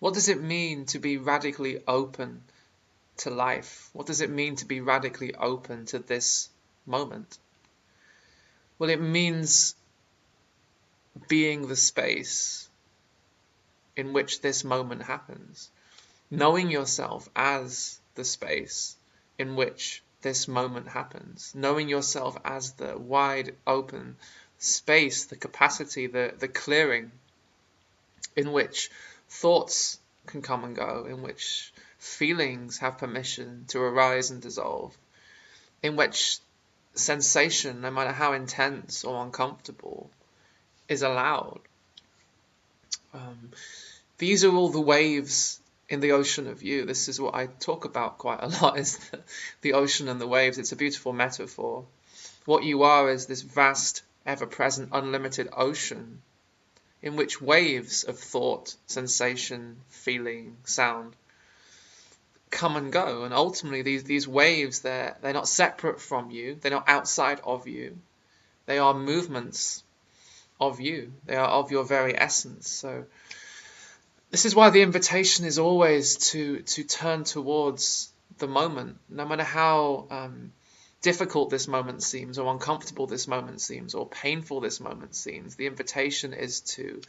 What does it mean to be radically open to life? What does it mean to be radically open to this moment? Well, it means being the space in which this moment happens, knowing yourself as the space in which this moment happens, knowing yourself as the wide open space, the capacity, the clearing in which thoughts can come and go, in which feelings have permission to arise and dissolve, in which sensation, no matter how intense or uncomfortable, is allowed. These are all the waves in the ocean of you. This is what I talk about quite a lot, is the ocean and the waves. It's a beautiful metaphor. What you are is this vast, ever-present, unlimited ocean in which waves of thought, sensation, feeling, sound come and go. And ultimately, these waves, they're not separate from you. They're not outside of you. They are movements of you. They are of your very essence. So this is why the invitation is always to turn towards the moment, no matter how difficult this moment seems, or uncomfortable this moment seems, or painful this moment seems. The invitation is to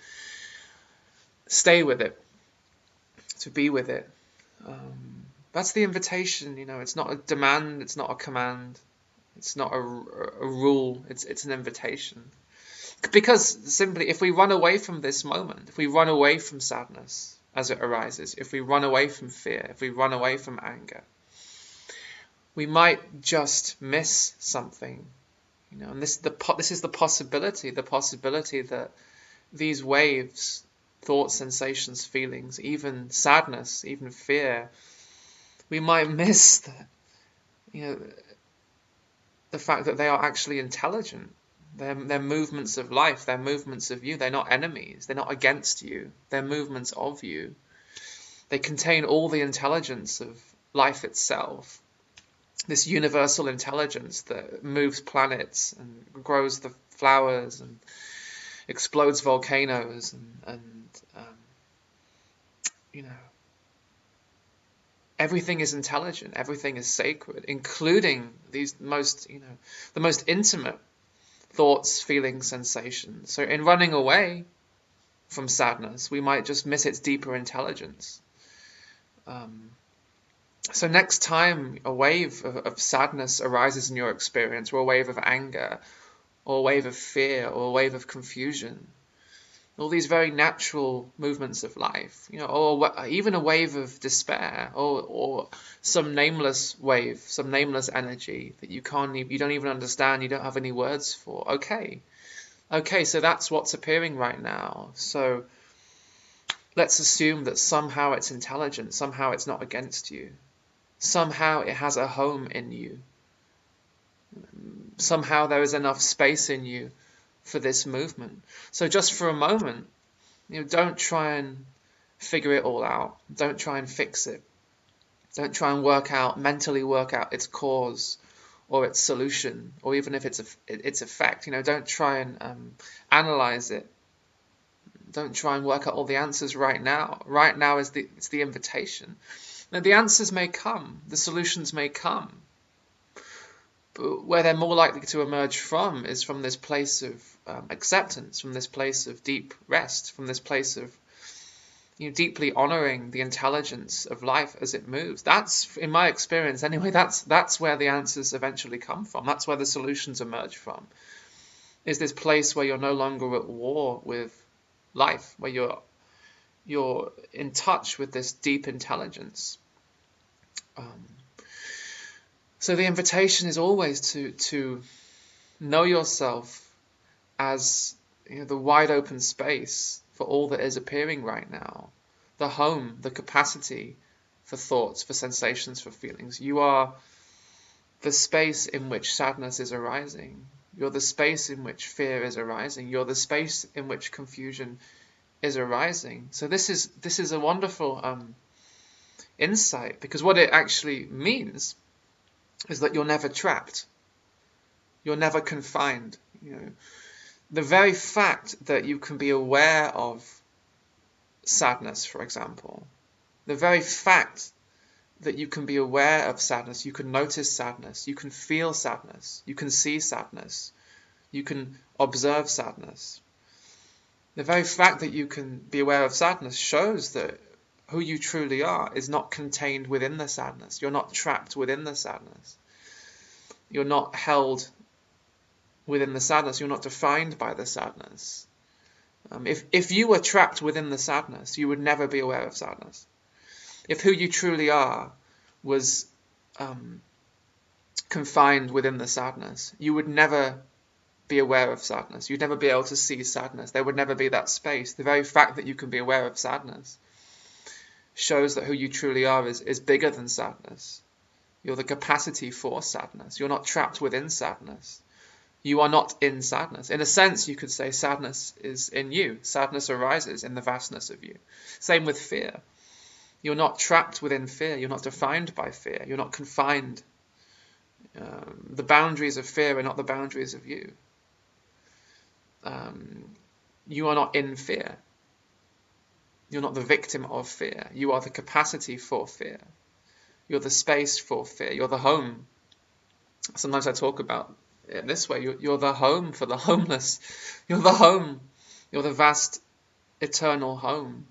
stay with it, to be with it. That's the invitation. It's not a demand, it's not a command, it's not a rule. It's an invitation. Because simply, if we run away from this moment, if we run away from sadness as it arises, if we run away from fear, if we run away from anger, we might just miss something. And this is the possibility that these waves, thoughts, sensations, feelings, even sadness, even fear, we might miss the fact that they are actually intelligent. They're movements of life. They're movements of you. They're not enemies. They're not against you. They're movements of you. They contain all the intelligence of life itself. This universal intelligence that moves planets and grows the flowers and explodes volcanoes and everything is intelligent. Everything is sacred, including the most intimate thoughts, feelings, sensations. So in running away from sadness, we might just miss its deeper intelligence. So next time a wave of sadness arises in your experience, or a wave of anger, or a wave of fear, or a wave of confusion, all these very natural movements of life, or even a wave of despair, or some nameless wave, some nameless energy that you don't even understand, you don't have any words for. Okay, so that's what's appearing right now. So let's assume that somehow it's intelligent, somehow it's not against you, somehow it has a home in you, somehow there is enough space in you for this movement. So just for a moment, don't try and figure it all out. Don't try and fix it. Don't try and mentally work out its cause or its solution, or even if its effect. Don't try and analyze it. Don't try and work out all the answers right now. Right now it's the invitation. Now the answers may come, the solutions may come, but where they're more likely to emerge from is from this place of acceptance, from this place of deep rest, from this place of deeply honoring the intelligence of life as it moves. That's, in my experience anyway, that's where the answers eventually come from. That's where the solutions emerge from, is this place where you're no longer at war with life, where you're in touch with this deep intelligence. So the invitation is always to know yourself as the wide open space for all that is appearing right now, the home, the capacity for thoughts, for sensations, for feelings. You are the space in which sadness is arising. You're the space in which fear is arising. You're the space in which confusion is arising. So this is a wonderful insight, because what it actually means is that you're never trapped. You're never confined. The very fact that you can be aware of sadness, for example. The very fact that you can be aware of sadness, you can notice sadness, you can feel sadness, you can see sadness, you can observe sadness. The very fact that you can be aware of sadness shows that who you truly are is not contained within the sadness. You're not trapped within the sadness. You're not held within the sadness. You're not defined by the sadness. If you were trapped within the sadness, you would never be aware of sadness. If who you truly are was confined within the sadness, you would never be aware of sadness. You'd never be able to see sadness. There would never be that space. The very fact that you can be aware of sadness shows that who you truly are is bigger than sadness. You're the capacity for sadness. You're not trapped within sadness. You are not in sadness. In a sense, you could say sadness is in you. Sadness arises in the vastness of you. Same with fear. You're not trapped within fear. You're not defined by fear. You're not confined. The boundaries of fear are not the boundaries of you. You are not in fear. You're not the victim of fear. You are the capacity for fear. You're the space for fear. You're the home. Sometimes I talk about it this way. You're the home for the homeless. You're the home. You're the vast, eternal home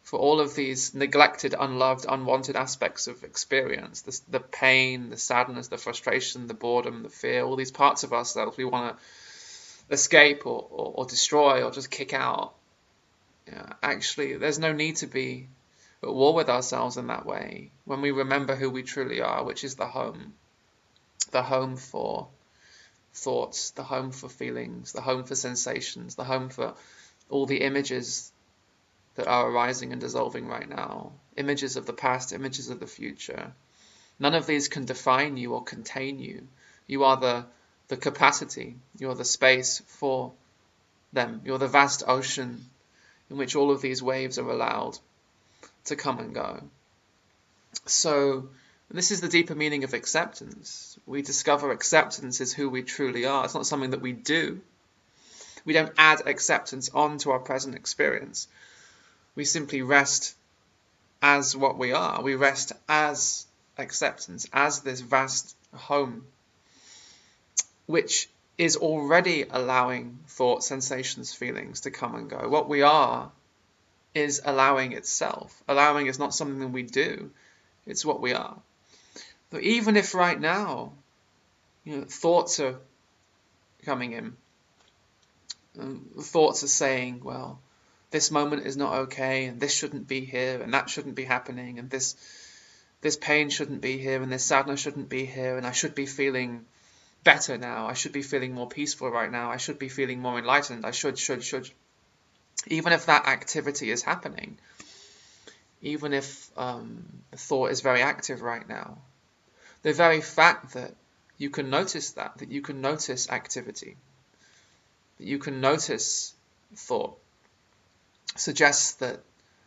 for all of these neglected, unloved, unwanted aspects of experience. The pain, the sadness, the frustration, the boredom, the fear, all these parts of ourselves we want to escape or destroy or just kick out. Actually, there's no need to be at war with ourselves in that way when we remember who we truly are, which is the home for thoughts, the home for feelings, the home for sensations, the home for all the images that are arising and dissolving right now, images of the past, images of the future. None of these can define you or contain you. You are the capacity, you're the space for them, you're the vast ocean in which all of these waves are allowed to come and go. So this is the deeper meaning of acceptance. We discover acceptance is who we truly are. It's not something that we do. We don't add acceptance on to our present experience. We simply rest as what we are. We rest as acceptance, as this vast home, which is already allowing thoughts, sensations, feelings to come and go. What we are is allowing itself. Allowing is not something that we do, it's what we are. But even if right now, thoughts are coming in, thoughts are saying, well, this moment is not okay, and this shouldn't be here, and that shouldn't be happening, and this pain shouldn't be here, and this sadness shouldn't be here, and I should be feeling better now. I should be feeling more peaceful right now. I should be feeling more enlightened. I should. Even if that activity is happening, even if the thought is very active right now, the very fact that you can notice that you can notice activity, that you can notice thought, suggests that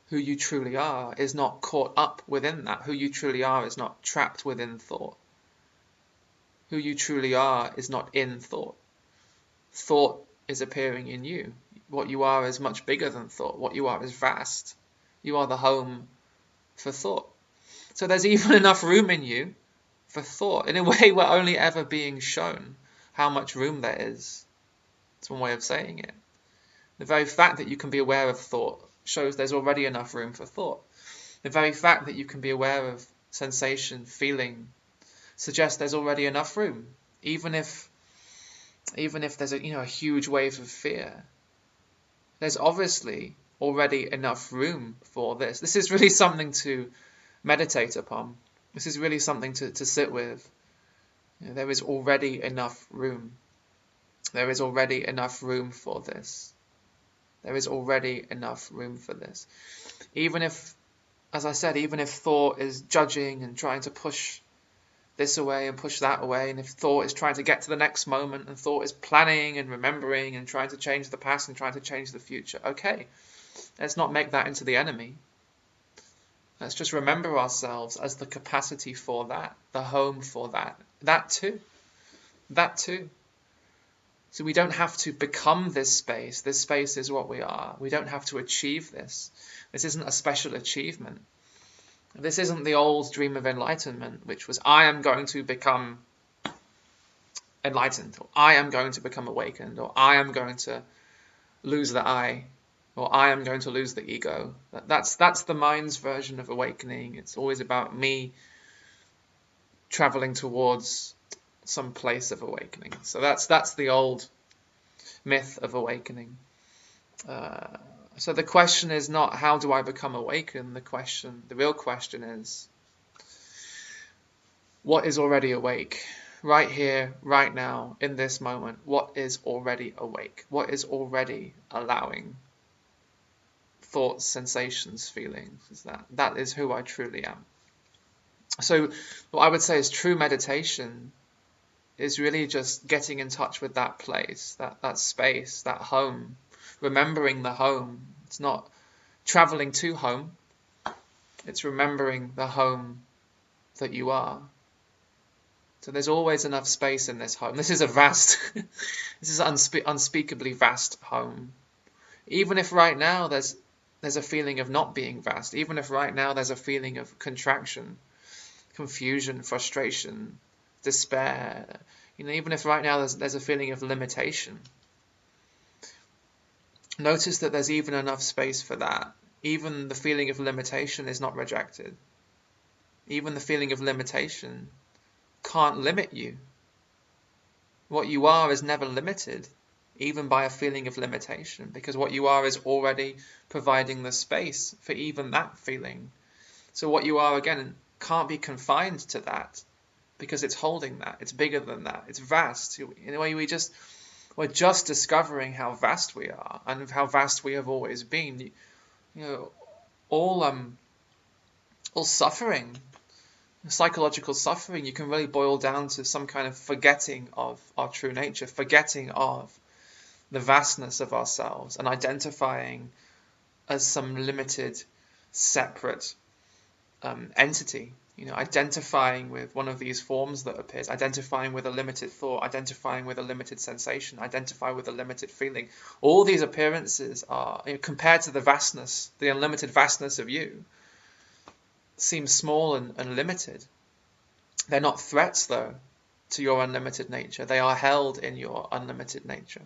who you truly are is not caught up within that. Who you truly are is not trapped within thought. Who you truly are is not in thought. Thought is appearing in you. What you are is much bigger than thought. What you are is vast. You are the home for thought. So there's even enough room in you for thought. In a way, we're only ever being shown how much room there is. It's one way of saying it. The very fact that you can be aware of thought shows there's already enough room for thought. The very fact that you can be aware of sensation, feeling, suggests there's already enough room. Even if there's a huge wave of fear, there's obviously already enough room for this. This is really something to meditate upon. This is really something to sit with. There is already enough room. There is already enough room for this. There is already enough room for this. Even if, as I said, even if thought is judging and trying to push this away and push that away, and if thought is trying to get to the next moment, and thought is planning and remembering and trying to change the past and trying to change the future, okay, let's not make that into the enemy. Let's just remember ourselves as the capacity for that, the home for that. That too. So we don't have to become this space. This space is what we are. We don't have to achieve this. This isn't a special achievement. This isn't the old dream of enlightenment, which was, I am going to become enlightened, or I am going to become awakened, or I am going to lose the I, or I am going to lose the ego. That's the mind's version of awakening. It's always about me traveling towards some place of awakening. So that's the old myth of awakening. So the question is not, how do I become awakened? The real question is, what is already awake? Right here, right now, in this moment, what is already awake? What is already allowing thoughts, sensations, feelings? That is who I truly am. So what I would say is true meditation is really just getting in touch with that place, that space, that home, remembering the home. It's not traveling to home, it's remembering the home that you are. So there's always enough space in this home. This is unspeakably vast home. Even if right now there's a feeling of not being vast, even if right now there's a feeling of contraction, confusion, frustration, despair, even if right now there's a feeling of limitation, notice that there's even enough space for that. Even the feeling of limitation is not rejected. Even the feeling of limitation can't limit you. What you are is never limited, even by a feeling of limitation, because what you are is already providing the space for even that feeling. So what you are, again, can't be confined to that, because it's holding that. It's bigger than that. It's vast. In a way, we're just discovering how vast we are, and how vast we have always been. All suffering, psychological suffering, you can really boil down to some kind of forgetting of our true nature, forgetting of the vastness of ourselves, and identifying as some limited, separate entity. Identifying with one of these forms that appears, identifying with a limited thought, identifying with a limited sensation, identify with a limited feeling. All these appearances are, compared to the vastness, the unlimited vastness of you, seem small and limited. They're not threats, though, to your unlimited nature. They are held in your unlimited nature.